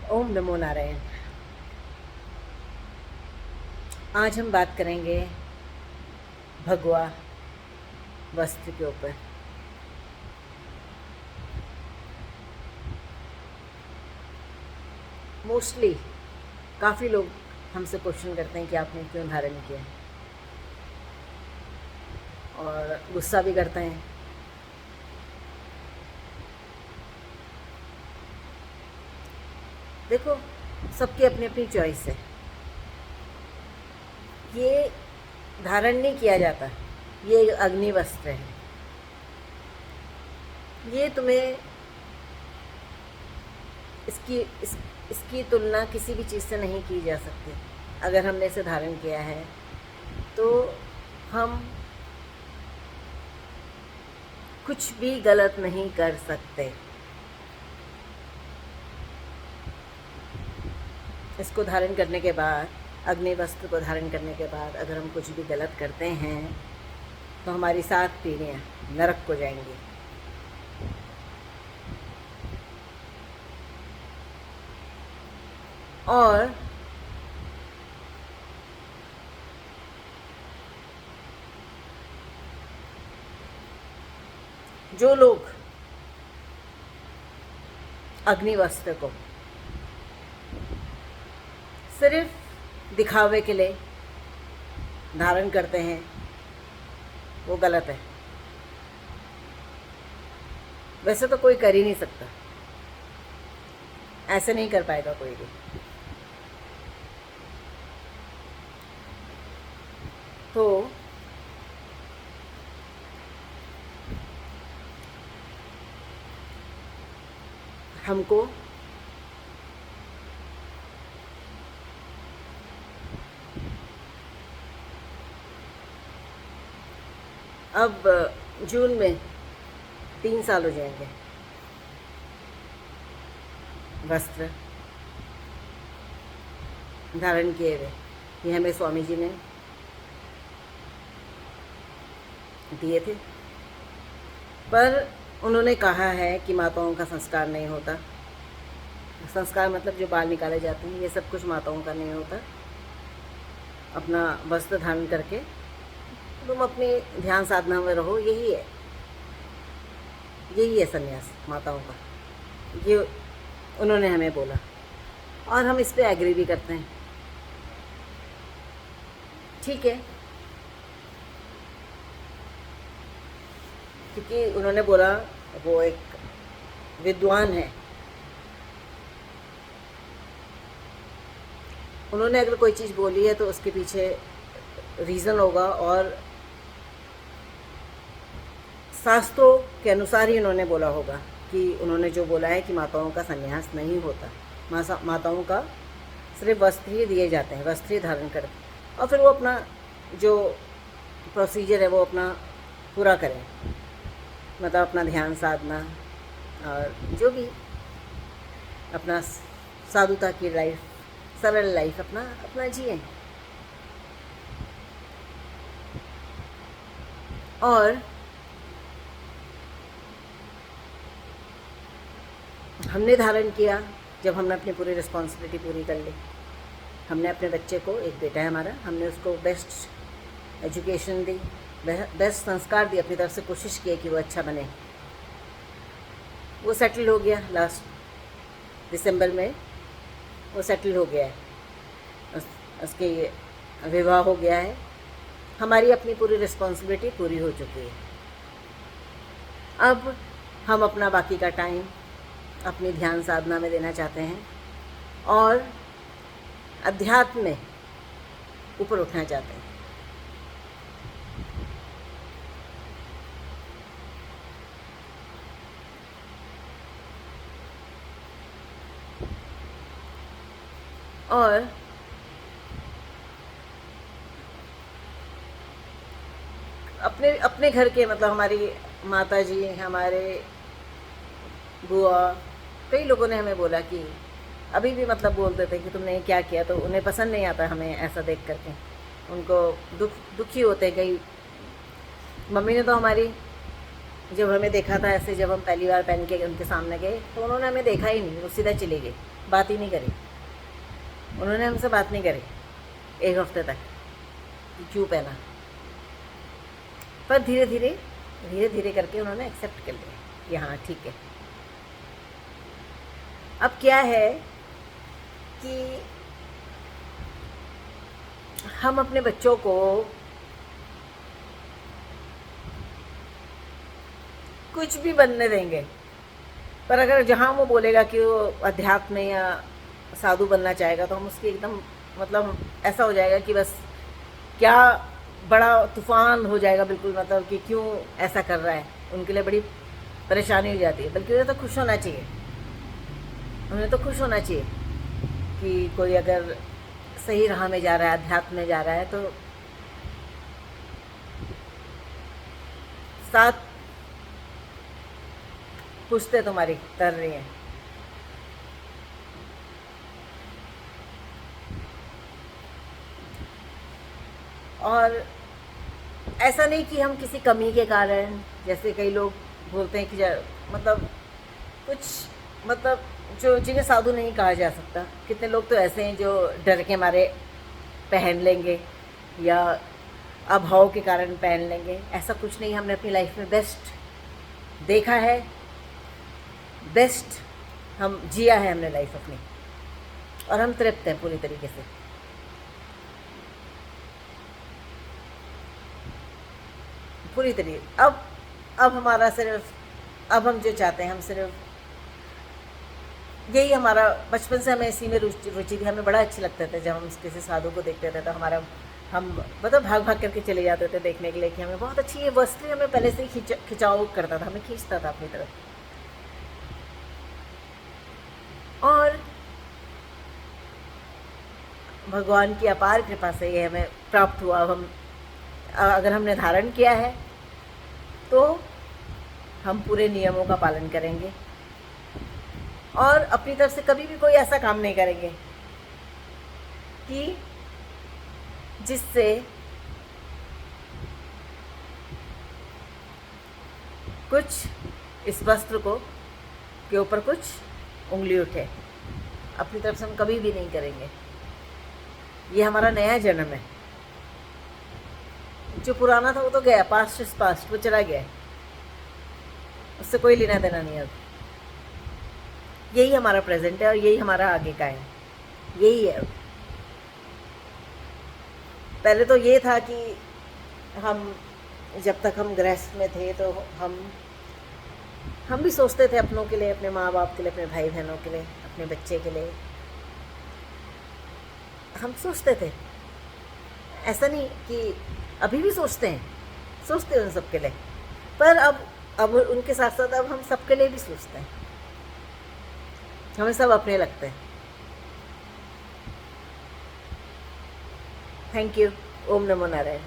ओम नमो नारायण। आज हम बात करेंगे भगवा वस्त्र के ऊपर। मोस्टली काफ़ी लोग हमसे क्वेश्चन करते हैं कि आपने क्यों धारण किया, और गुस्सा भी करते हैं। देखो, सबकी अपनी अपनी चॉइस है। ये धारण नहीं किया जाता, ये अग्नि वस्त्र है। ये तुम्हें इसकी तुलना किसी भी चीज़ से नहीं की जा सकती। अगर हमने इसे धारण किया है तो हम कुछ भी गलत नहीं कर सकते। इसको धारण करने के बाद, अग्नि वस्त्र को धारण करने के बाद अगर हम कुछ भी गलत करते हैं तो हमारी 7 पीढ़ियाँ नरक को जाएंगी। और जो लोग अग्नि वस्त्र को सिर्फ दिखावे के लिए धारण करते हैं, वो गलत है। वैसे तो कोई कर ही नहीं सकता, ऐसे नहीं कर पाएगा कोई भी। तो हमको अब जून में 3 साल हो जाएंगे वस्त्र धारण किए हुए। ये हमें स्वामी जी ने दिए थे, पर उन्होंने कहा है कि माताओं का संस्कार नहीं होता। संस्कार मतलब जो बाल निकाले जाते हैं, ये सब कुछ माताओं का नहीं होता। अपना वस्त्र धारण करके तुम अपनी ध्यान साधना में रहो, यही है संन्यास माताओं का। ये उन्होंने हमें बोला और हम इस पे एग्री भी करते हैं। ठीक है, क्योंकि उन्होंने बोला, वो एक विद्वान है, उन्होंने अगर कोई चीज़ बोली है तो उसके पीछे रीज़न होगा, और शास्त्रों के अनुसार ही उन्होंने बोला होगा कि उन्होंने जो बोला है कि माताओं का संन्यास नहीं होता, माताओं का सिर्फ वस्त्र ही दिए जाते हैं, वस्त्र ही धारण कर, और फिर वो अपना जो प्रोसीजर है वो अपना पूरा करें, मतलब अपना ध्यान साधना और जो भी अपना साधुता की लाइफ, सरल लाइफ अपना जिए। और हमने धारण किया जब हमने अपनी पूरी रिस्पॉन्सिबिलिटी पूरी कर ली। हमने अपने बच्चे को, एक बेटा है हमारा, हमने उसको बेस्ट एजुकेशन दी, बेस्ट संस्कार दी, अपनी तरफ से कोशिश की कि वो अच्छा बने। वो सेटल हो गया, लास्ट दिसंबर में वो सेटल हो गया है, उसके विवाह हो गया है। हमारी अपनी पूरी रिस्पॉन्सिबिलिटी पूरी हो चुकी है। अब हम अपना बाकी का टाइम अपनी ध्यान साधना में देना चाहते हैं और अध्यात्म में ऊपर उठना चाहते हैं। और अपने घर के, मतलब हमारी माता जी, हमारे बुआ, कई लोगों ने हमें बोला कि अभी भी मतलब बोलते थे कि तुमने क्या किया, तो उन्हें पसंद नहीं आता हमें ऐसा देख करके, उनको दुखी होते। कई मम्मी ने तो हमारी जब हमें देखा था ऐसे, जब हम पहली बार पहन के उनके सामने गए तो उन्होंने हमें देखा ही नहीं, वो सीधा चली गई, बात ही नहीं करी। उन्होंने हमसे बात नहीं करी 1 हफ्ते तक कि क्यों पहना। पर धीरे धीरे करके उन्होंने एक्सेप्ट कर लिया कि हाँ ठीक है। अब क्या है कि हम अपने बच्चों को कुछ भी बनने देंगे, पर अगर जहाँ वो बोलेगा कि वो अध्यात्म या साधु बनना चाहेगा तो हम उसकी एकदम मतलब ऐसा हो जाएगा कि बस क्या बड़ा तूफान हो जाएगा बिल्कुल, मतलब कि क्यों ऐसा कर रहा है, उनके लिए बड़ी परेशानी हो जाती है। बल्कि उन्हें तो खुश होना चाहिए, उन्हें तो खुश होना चाहिए कि कोई अगर सही राह में जा रहा है, अध्यात्म में जा रहा है, तो साथ पुश्ते तुम्हारी तर रही हैं। और ऐसा नहीं कि हम किसी कमी के कारण, जैसे कई लोग बोलते हैं कि मतलब कुछ मतलब जो जिन्हें साधु नहीं कहा जा सकता, कितने लोग तो ऐसे हैं जो डर के मारे पहन लेंगे या अभाव के कारण पहन लेंगे। ऐसा कुछ नहीं, हमने अपनी लाइफ में बेस्ट देखा है, बेस्ट हम जिया है हमने लाइफ अपनी, और हम तृप्त हैं पूरी तरीके से। पूरी तरीके अब हमारा सिर्फ, अब हम जो चाहते हैं, हम सिर्फ यही, हमारा बचपन से हमें इसी में रुचि थी। हमें बड़ा अच्छा लगता था जब हम किसी साधु को देखते थे तो हम मतलब भाग करके चले जाते थे देखने के लिए कि हमें बहुत अच्छी ये वस्त्र हमें पहले से ही खिंचाव करता था, हमें खींचता था अपनी तरफ। और भगवान की अपार कृपा से ये हमें प्राप्त हुआ। हम अगर हमने धारण किया है तो हम पूरे नियमों का पालन करेंगे और अपनी तरफ से कभी भी कोई ऐसा काम नहीं करेंगे कि जिससे कुछ इस वस्त्र को के ऊपर कुछ उंगली उठे। अपनी तरफ से हम कभी भी नहीं करेंगे। ये हमारा नया जन्म है। जो पुराना था वो तो गया, पास्ट इज पास्ट, वो चला गया, उससे कोई लेना देना नहीं अब। यही हमारा प्रेजेंट है और यही हमारा आगे का है, यही है। पहले तो ये था कि हम जब तक हम गृहस्थ में थे तो हम भी सोचते थे अपनों के लिए, अपने माँ बाप के लिए, अपने भाई बहनों के लिए, अपने बच्चे के लिए हम सोचते थे। ऐसा नहीं कि अभी भी सोचते हैं उन सबके लिए, पर अब उनके साथ साथ अब हम सबके लिए भी सोचते हैं। हमें सब अपने लगते हैं। Thank you. Om NaMo Narayan.